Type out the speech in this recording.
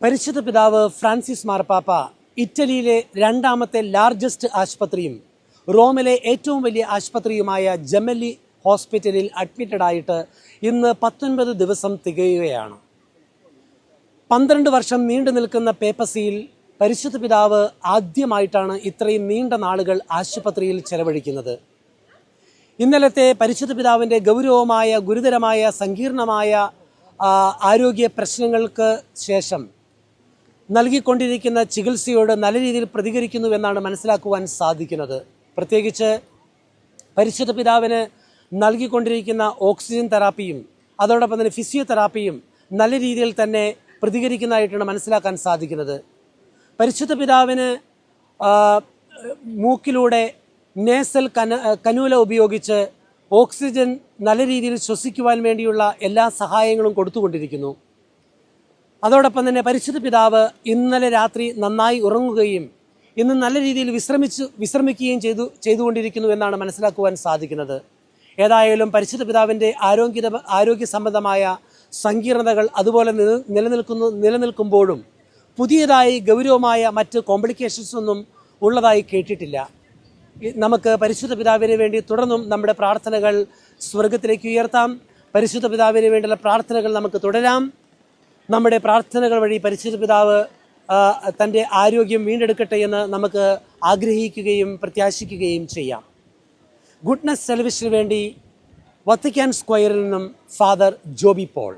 പരിശുദ്ധ പിതാവ് ഫ്രാൻസിസ് മാർപ്പാപ്പ ഇറ്റലിയിലെ രണ്ടാമത്തെ ലാർജസ്റ്റ് ആശുപത്രിയും റോമിലെ ഏറ്റവും വലിയ ആശുപത്രിയുമായ ജെമല്ലി ഹോസ്പിറ്റലിൽ അഡ്മിറ്റഡ് ആയിട്ട് ഇന്ന് 19 ദിവസം തികയുകയാണ്. 12 വർഷം നീണ്ടു നിൽക്കുന്ന പേപ്പസിയിൽ പരിശുദ്ധ പിതാവ് ആദ്യമായിട്ടാണ് ഇത്രയും നീണ്ട നാളുകൾ ആശുപത്രിയിൽ ചെലവഴിക്കുന്നത്. ഇന്നലത്തെ പരിശുദ്ധ പിതാവിൻ്റെ ഗൗരവമായ, ഗുരുതരമായ, സങ്കീർണമായ ആരോഗ്യ പ്രശ്നങ്ങൾക്ക് ശേഷം നൽകിക്കൊണ്ടിരിക്കുന്ന ചികിത്സയോട് നല്ല രീതിയിൽ പ്രതികരിക്കുന്നുവെന്നാണ് മനസ്സിലാക്കുവാൻ സാധിക്കുന്നത്. പ്രത്യേകിച്ച് പരിശുദ്ധ പിതാവിന് നൽകിക്കൊണ്ടിരിക്കുന്ന ഓക്സിജൻ തെറാപ്പിയും അതോടൊപ്പം തന്നെ ഫിസിയോതെറാപ്പിയും നല്ല രീതിയിൽ തന്നെ പ്രതികരിക്കുന്നതായിട്ടാണ് മനസ്സിലാക്കാൻ സാധിക്കുന്നത്. പരിശുദ്ധ പിതാവിന് മൂക്കിലൂടെ നേസൽ കനൂല ഉപയോഗിച്ച് ഓക്സിജൻ നല്ല രീതിയിൽ ശ്വസിക്കുവാൻ വേണ്ടിയുള്ള എല്ലാ സഹായങ്ങളും കൊടുത്തുകൊണ്ടിരിക്കുന്നു. അതോടൊപ്പം തന്നെ പരിശുദ്ധ പിതാവ് ഇന്നലെ രാത്രി നന്നായി ഉറങ്ങുകയും ഇന്ന് നല്ല രീതിയിൽ വിശ്രമിക്കുകയും ചെയ്തുകൊണ്ടിരിക്കുന്നു എന്നാണ് മനസ്സിലാക്കുവാൻ സാധിക്കുന്നത്. ഏതായാലും പരിശുദ്ധ പിതാവിൻ്റെ ആരോഗ്യ സംബന്ധമായ സങ്കീർണതകൾ അതുപോലെ നിലനിൽക്കുമ്പോഴും പുതിയതായി ഗൗരവമായ മറ്റ് കോംപ്ലിക്കേഷൻസ് ഒന്നും ഉള്ളതായി കേട്ടിട്ടില്ല. നമുക്ക് പരിശുദ്ധ പിതാവിന് വേണ്ടി തുടർന്നും നമ്മുടെ പ്രാർത്ഥനകൾ സ്വർഗത്തിലേക്ക് ഉയർത്താം. പരിശുദ്ധ പിതാവിന് വേണ്ടിയുള്ള പ്രാർത്ഥനകൾ നമുക്ക് തുടരാം. നമ്മുടെ പ്രാർത്ഥനകൾ വഴി പരിശുദ്ധ പിതാവ് തൻ്റെ ആരോഗ്യം വീണ്ടെടുക്കട്ടെ എന്ന് നമുക്ക് ആഗ്രഹിക്കുകയും പ്രത്യാശിക്കുകയും ചെയ്യാം. ഗുഡ്നസ് ടെലിവിഷന് വേണ്ടി വത്തിക്കാൻ സ്ക്വയറിൽ നിന്നും ഫാദർ ജോബി പോൾ.